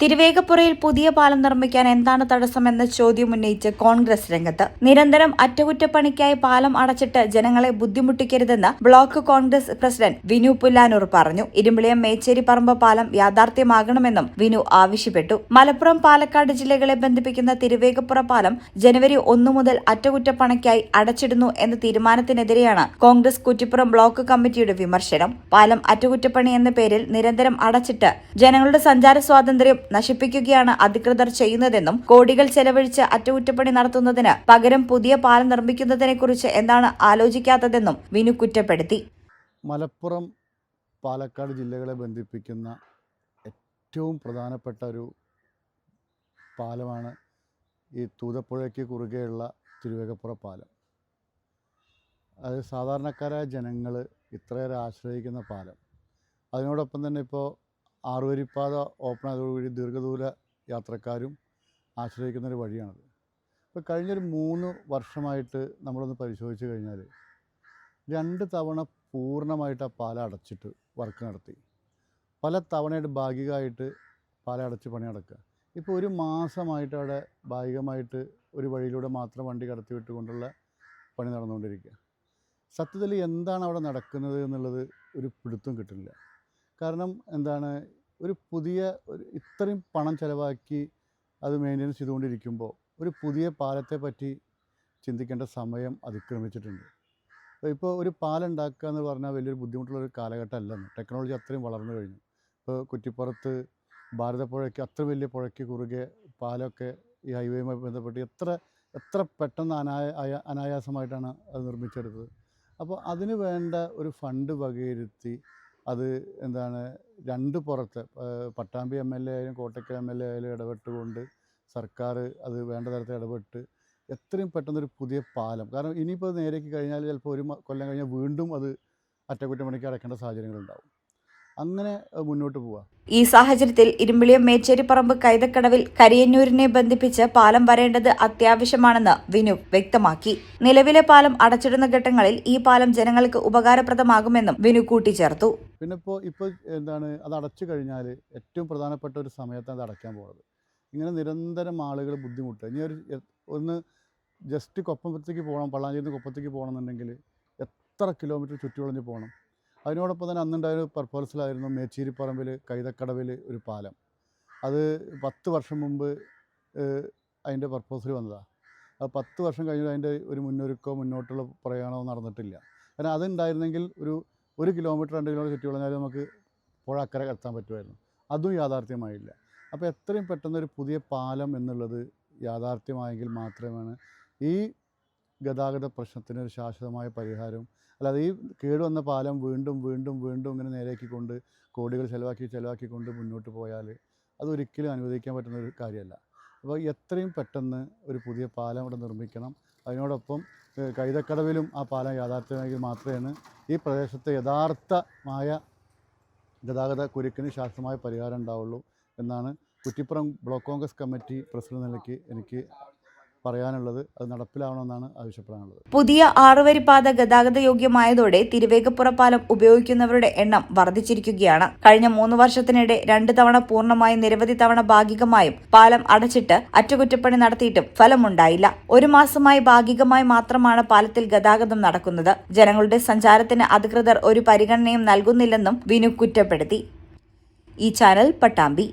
തിരുവേഗപ്പുറയിൽ പുതിയ പാലം നിർമ്മിക്കാൻ എന്താണ് തടസ്സമെന്ന ചോദ്യം ഉന്നയിച്ച് കോൺഗ്രസ് രംഗത്ത്. നിരന്തരം അറ്റകുറ്റപ്പണിക്കായി പാലം അടച്ചിട്ട് ജനങ്ങളെ ബുദ്ധിമുട്ടിക്കരുതെന്ന് ബ്ലോക്ക് കോൺഗ്രസ് പ്രസിഡന്റ് വിനു പുല്ലാനൂർ പറഞ്ഞു. ഇരുമ്പിളിയം മേച്ചേരിപ്പറമ്പ് പാലം യാഥാർത്ഥ്യമാകണമെന്നും വിനു ആവശ്യപ്പെട്ടു. മലപ്പുറം, പാലക്കാട് ജില്ലകളെ ബന്ധിപ്പിക്കുന്ന തിരുവേഗപ്പുറ പാലം ജനുവരി 1 മുതൽ അറ്റകുറ്റപ്പണിക്കായി അടച്ചിടുന്നു എന്ന തീരുമാനത്തിനെതിരെയാണ് കോൺഗ്രസ് കുറ്റിപ്പുറം ബ്ലോക്ക് കമ്മിറ്റിയുടെ വിമർശനം. പാലം അറ്റകുറ്റപ്പണി എന്ന പേരിൽ നിരന്തരം അടച്ചിട്ട് ജനങ്ങളുടെ സഞ്ചാര സ്വാതന്ത്ര്യം നശിപ്പിക്കുകയാണ് അധികൃതർ ചെയ്യുന്നതെന്നും കോടികൾ ചെലവഴിച്ച് അറ്റകുറ്റപ്പണി നടത്തുന്നതിന് പകരം പുതിയ പാലം നിർമ്മിക്കുന്നതിനെക്കുറിച്ച് എന്താണ് ആലോചിക്കാത്തതെന്നും വിനു കുറ്റപ്പെടുത്തി. മലപ്പുറം, പാലക്കാട് ജില്ലകളെ ബന്ധിപ്പിക്കുന്ന ഏറ്റവും പ്രധാനപ്പെട്ട ഒരു പാലമാണ് ഈ തൂതപ്പുഴയ്ക്ക് കുറുകെയുള്ള തിരുവേഗപ്പുറ പാലം. അത് സാധാരണക്കാരായ ജനങ്ങൾ ഇത്രയേറെ ആശ്രയിക്കുന്ന പാലം. അതിനോടൊപ്പം തന്നെ ഇപ്പോൾ 6 വരിപ്പാത ഓപ്പൺ ആയതോടുകൂടി ദീർഘദൂര യാത്രക്കാരും ആശ്രയിക്കുന്നൊരു വഴിയാണത്. ഇപ്പോൾ കഴിഞ്ഞൊരു 3 വർഷമായിട്ട് നമ്മളൊന്ന് പരിശോധിച്ച് കഴിഞ്ഞാൽ 2 തവണ പൂർണ്ണമായിട്ട് ആ പാലം അടച്ചിട്ട് വർക്ക് നടത്തി. പല തവണയായിട്ട് ഭാഗികമായിട്ട് പാലം അടച്ച് പണി നടക്കുക. ഇപ്പോൾ 1 മാസമായിട്ട് അവിടെ ഭാഗികമായിട്ട് ഒരു വഴിയിലൂടെ മാത്രം വണ്ടി കടത്തി വിട്ടുകൊണ്ടുള്ള പണി നടന്നുകൊണ്ടിരിക്കുക. സത്യത്തിൽ എന്താണ് അവിടെ നടക്കുന്നത് എന്നുള്ളത് ഒരു പിടുത്തം കിട്ടില്ല. കാരണം എന്താണ്, ഒരു ഇത്രയും പണം ചിലവാക്കി അത് മെയിൻ്റെനൻസ് ചെയ്തുകൊണ്ടിരിക്കുമ്പോൾ ഒരു പുതിയ പാലത്തെ പറ്റി ചിന്തിക്കേണ്ട സമയം അതിക്രമിച്ചിട്ടുണ്ട്. ഇപ്പോൾ ഒരു പാലം ഉണ്ടാക്കുക എന്ന് പറഞ്ഞാൽ വലിയൊരു ബുദ്ധിമുട്ടുള്ളൊരു കാലഘട്ടമല്ലെന്ന്. ടെക്നോളജി അത്രയും വളർന്നു കഴിഞ്ഞു. ഇപ്പോൾ കുറ്റിപ്പുറത്ത് ഭാരതപ്പുഴയ്ക്ക് അത്ര വലിയ പുഴയ്ക്ക് കുറുകെ പാലമൊക്കെ ഈ ഹൈവേയുമായി ബന്ധപ്പെട്ട് എത്ര പെട്ടെന്ന് അനായാസമായിട്ടാണ് അത് നിർമ്മിച്ചെടുത്തത്. അപ്പോൾ അതിന് വേണ്ട ഒരു ഫണ്ട് വകയിരുത്തി അത് എന്താണ് 2 പുറത്ത് പട്ടാമ്പി MLA ആയാലും കോട്ടക്കൽ MLA ആയാലും ഇടപെട്ടുകൊണ്ട് സർക്കാർ അത് വേണ്ട തരത്തിൽ ഇടപെട്ട് എത്രയും പെട്ടെന്നൊരു പുതിയ പാലം, കാരണം ഇനിയിപ്പോൾ നേരേക്ക് കഴിഞ്ഞാൽ ചിലപ്പോൾ 1 കൊല്ലം കഴിഞ്ഞാൽ വീണ്ടും അത് അറ്റകുറ്റപ്പണിക്ക് അടയ്ക്കേണ്ട സാഹചര്യങ്ങളുണ്ടാവും. അങ്ങനെ മുന്നോട്ട് പോവുക. ഈ സാഹചര്യത്തിൽ ഇരുമ്പിളിയം മേച്ചേരിപ്പറമ്പ് കൈതക്കടവിൽ കരിയന്നൂരിനെ ബന്ധിപ്പിച്ച് പാലം വരേണ്ടത് അത്യാവശ്യമാണെന്ന് വിനു വ്യക്തമാക്കി. നിലവിലെ പാലം അടച്ചിടുന്ന ഘട്ടങ്ങളിൽ ഈ പാലം ജനങ്ങൾക്ക് ഉപകാരപ്രദമാകുമെന്നും വിനു കൂട്ടിച്ചേർത്തു. പിന്നെ ഇപ്പോൾ എന്താണ്, അത് അടച്ചു കഴിഞ്ഞാൽ ഏറ്റവും പ്രധാനപ്പെട്ട ഒരു സമയത്താണ് അത് അടയ്ക്കാൻ പോകുന്നത്. ഇങ്ങനെ നിരന്തരം ആളുകൾ ബുദ്ധിമുട്ട്. ഇനി ഒന്ന് ജസ്റ്റ് കൊപ്പത്തേക്ക് പോകണം, പള്ളാഞ്ചേരിയിൽ നിന്ന് കൊപ്പത്തേക്ക് പോകണമെന്നുണ്ടെങ്കിൽ എത്ര കിലോമീറ്റർ ചുറ്റുവളഞ്ഞ് പോകണം. അതിനോടൊപ്പം തന്നെ അന്നുണ്ടായ പർപ്പസിലായിരുന്നു മേച്ചേരിപ്പറമ്പിൽ കൈതക്കടവിൽ ഒരു പാലം. അത് 10 വർഷം മുമ്പ് അതിൻ്റെ പർപ്പസിൽ വന്നതാണ്. അത് 10 വർഷം കഴിഞ്ഞാൽ അതിൻ്റെ ഒരു മുന്നോട്ടുള്ള പ്രയാണമോ നടന്നിട്ടില്ല. കാരണം അതുണ്ടായിരുന്നെങ്കിൽ ഒരു കിലോമീറ്റർ 2 കിലോമീറ്റർ ചുറ്റിവളഞ്ഞാൽ നമുക്ക് പുഴ അക്കരെ എത്താൻ പറ്റുമായിരുന്നു. അതും യാഥാർത്ഥ്യമായില്ല. അപ്പോൾ എത്രയും പെട്ടെന്നൊരു പുതിയ പാലം എന്നുള്ളത് യാഥാർത്ഥ്യമായെങ്കിൽ മാത്രമാണ് ഈ ഗതാഗത പ്രശ്നത്തിന് ഒരു ശാശ്വതമായ പരിഹാരം. അല്ലാതെ ഈ കേടുവന്ന പാലം വീണ്ടും ഇങ്ങനെ നേരെയാക്കിക്കൊണ്ട് കോടികൾ ചെലവാക്കിക്കൊണ്ട് മുന്നോട്ട് പോയാൽ അതൊരിക്കലും അനുവദിക്കാൻ പറ്റുന്ന ഒരു കാര്യമല്ല. അപ്പോൾ എത്രയും പെട്ടെന്ന് ഒരു പുതിയ പാലം ഇവിടെ നിർമ്മിക്കണം. അതിനോടൊപ്പം കൈതക്കടവിലും ആ പാലം യാഥാർത്ഥ്യമായെങ്കിൽ മാത്രമേ ഈ പ്രദേശത്തെ യഥാർത്ഥമായ ഗതാഗത കുരുക്കിന് ശാശ്വതമായ പരിഹാരം ഉണ്ടാവുള്ളൂ എന്നാണ് Kuttippuram block Congress committee president നിലയ്ക്ക് എനിക്ക് പറയാനുള്ളത്. അത് നടപ്പിലാവണമെന്നാണ് ആവശ്യപ്പെടാനുള്ളത്. പുതിയ 6 വരിപ്പാത ഗതാഗത യോഗ്യമായതോടെ തിരുവേഗപ്പുറ പാലം ഉപയോഗിക്കുന്നവരുടെ എണ്ണം വർദ്ധിച്ചിരിക്കുകയാണ്. കഴിഞ്ഞ 3 വർഷത്തിനിടെ 2 തവണ പൂർണ്ണമായും നിരവധി തവണ ഭാഗികമായും പാലം അടച്ചിട്ട് അറ്റകുറ്റപ്പണി നടത്തിയിട്ടും ഫലമുണ്ടായില്ല. 1 മാസമായി ഭാഗികമായി മാത്രമാണ് പാലത്തിൽ ഗതാഗതം നടക്കുന്നത്. ജനങ്ങളുടെ സഞ്ചാരത്തിന് അധികൃതർ ഒരു പരിഗണനയും നൽകുന്നില്ലെന്നും വിനു കുറ്റപ്പെടുത്തി. ഈ channel Pattambi.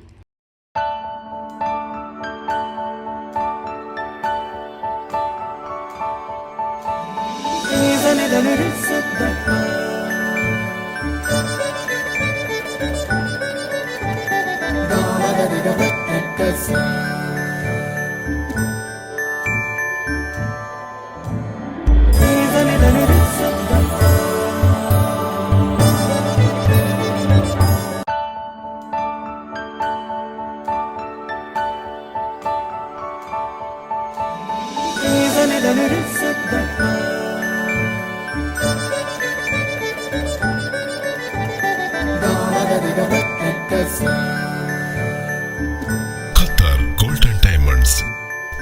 Qatar golden diamonds,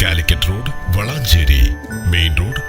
Calicut road, Valanchery main road.